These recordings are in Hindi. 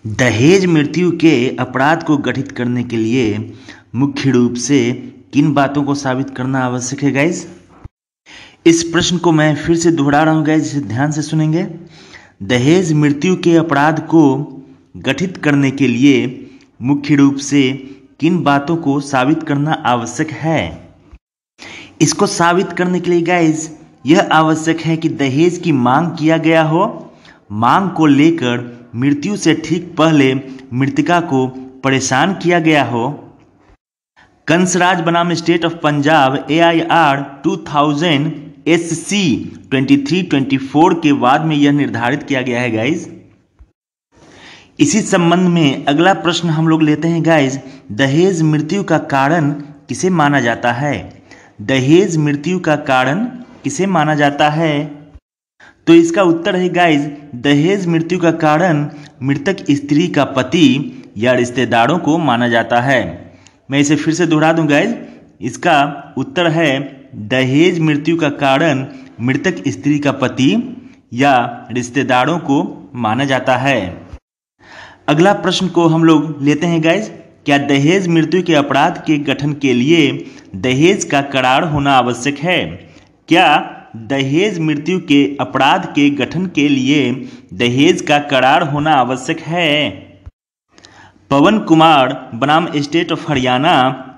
दहेज मृत्यु के अपराध को गठित करने के लिए मुख्य रूप से किन बातों को साबित करना आवश्यक है गाइज। इस प्रश्न को मैं फिर से दोहरा रहा हूँ गाइज, इसे ध्यान से सुनेंगे। दहेज मृत्यु के अपराध को गठित करने के लिए मुख्य रूप से किन बातों को साबित करना आवश्यक है। इसको साबित करने के लिए गाइज यह आवश्यक है कि दहेज की मांग किया गया हो, मांग को लेकर मृत्यु से ठीक पहले मृतका को परेशान किया गया हो। कंसराज बनाम state of Punjab AIR 2000 SC 2324 के बाद में यह निर्धारित किया गया है गाइज। इसी संबंध में अगला प्रश्न हम लोग लेते हैं गाइज, दहेज मृत्यु का कारण किसे माना जाता है। दहेज मृत्यु का कारण किसे माना जाता है, तो इसका उत्तर है गाइज, दहेज मृत्यु का कारण मृतक स्त्री का पति या रिश्तेदारों को माना जाता है। मैं इसे फिर से दोहरा दूं गाइज, इसका उत्तर है दहेज मृत्यु का कारण मृतक स्त्री का पति या रिश्तेदारों को माना जाता है। अगला प्रश्न को हम लोग लेते हैं गाइज, क्या दहेज मृत्यु के अपराध के गठन के लिए दहेज का करार होना आवश्यक है। क्या दहेज मृत्यु के अपराध के गठन के लिए दहेज का करार होना आवश्यक है। पवन कुमार बनाम state of Haryana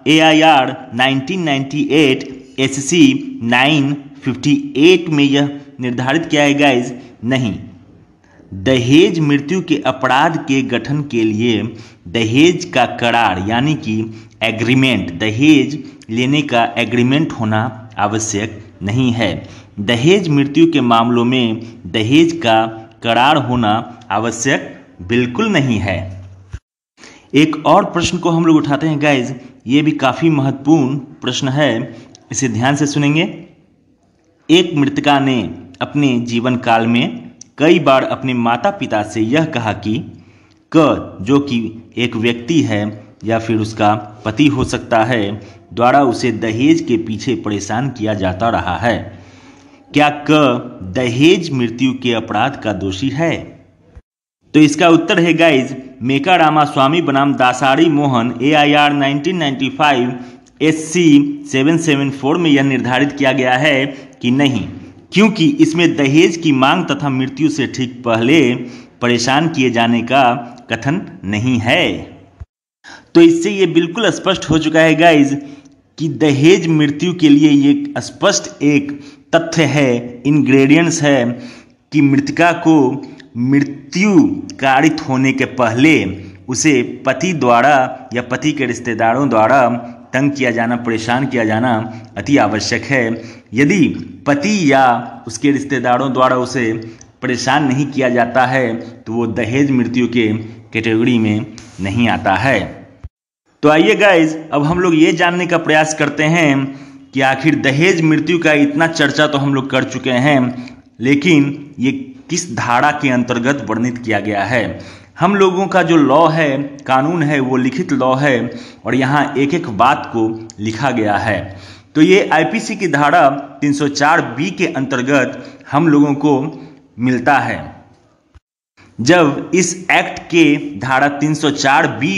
AIR 1998 SC 958 में यह निर्धारित किया है गाइज, नहीं, दहेज मृत्यु के अपराध के गठन के लिए दहेज का करार यानी कि एग्रीमेंट, दहेज लेने का एग्रीमेंट होना आवश्यक नहीं है। दहेज मृत्यु के मामलों में दहेज का करार होना आवश्यक बिल्कुल नहीं है। एक और प्रश्न को हम लोग उठाते हैं गाइज, ये भी काफ़ी महत्वपूर्ण प्रश्न है, इसे ध्यान से सुनेंगे। एक मृतका ने अपने जीवन काल में कई बार अपने माता पिता से यह कहा कि क, जो कि एक व्यक्ति है या फिर उसका पति हो सकता है, द्वारा उसे दहेज के पीछे परेशान किया जाता रहा है। क्या क दहेज मृत्यु के अपराध का दोषी है, तो इसका उत्तर है गाइज, मेका रामास्वामी बनाम दासारी मोहन AIR 1995 SC 774 में यह निर्धारित किया गया है कि नहीं, क्योंकि इसमें दहेज की मांग तथा मृत्यु से ठीक पहले परेशान किए जाने का कथन नहीं है। तो इससे ये बिल्कुल स्पष्ट हो चुका है गाइज कि दहेज मृत्यु के लिए ये स्पष्ट एक तथ्य है, इंग्रेडिएंट्स है कि मृतका को मृत्यु कारित होने के पहले उसे पति द्वारा या पति के रिश्तेदारों द्वारा तंग किया जाना, परेशान किया जाना अति आवश्यक है। यदि पति या उसके रिश्तेदारों द्वारा उसे परेशान नहीं किया जाता है तो वो दहेज मृत्यु के कैटेगरी में नहीं आता है। तो आइए गाइज, अब हम लोग ये जानने का प्रयास करते हैं कि आखिर दहेज मृत्यु का इतना चर्चा तो हम लोग कर चुके हैं, लेकिन ये किस धारा के अंतर्गत वर्णित किया गया है। हम लोगों का जो लॉ है, कानून है, वो लिखित लॉ है और यहाँ एक एक बात को लिखा गया है। तो ये IPC की धारा 304B के अंतर्गत हम लोगों को मिलता है। जब इस एक्ट के धारा 304B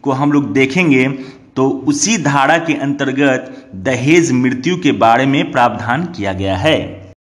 को हम लोग देखेंगे तो उसी धारा के अंतर्गत दहेज मृत्यु के बारे में प्रावधान किया गया है।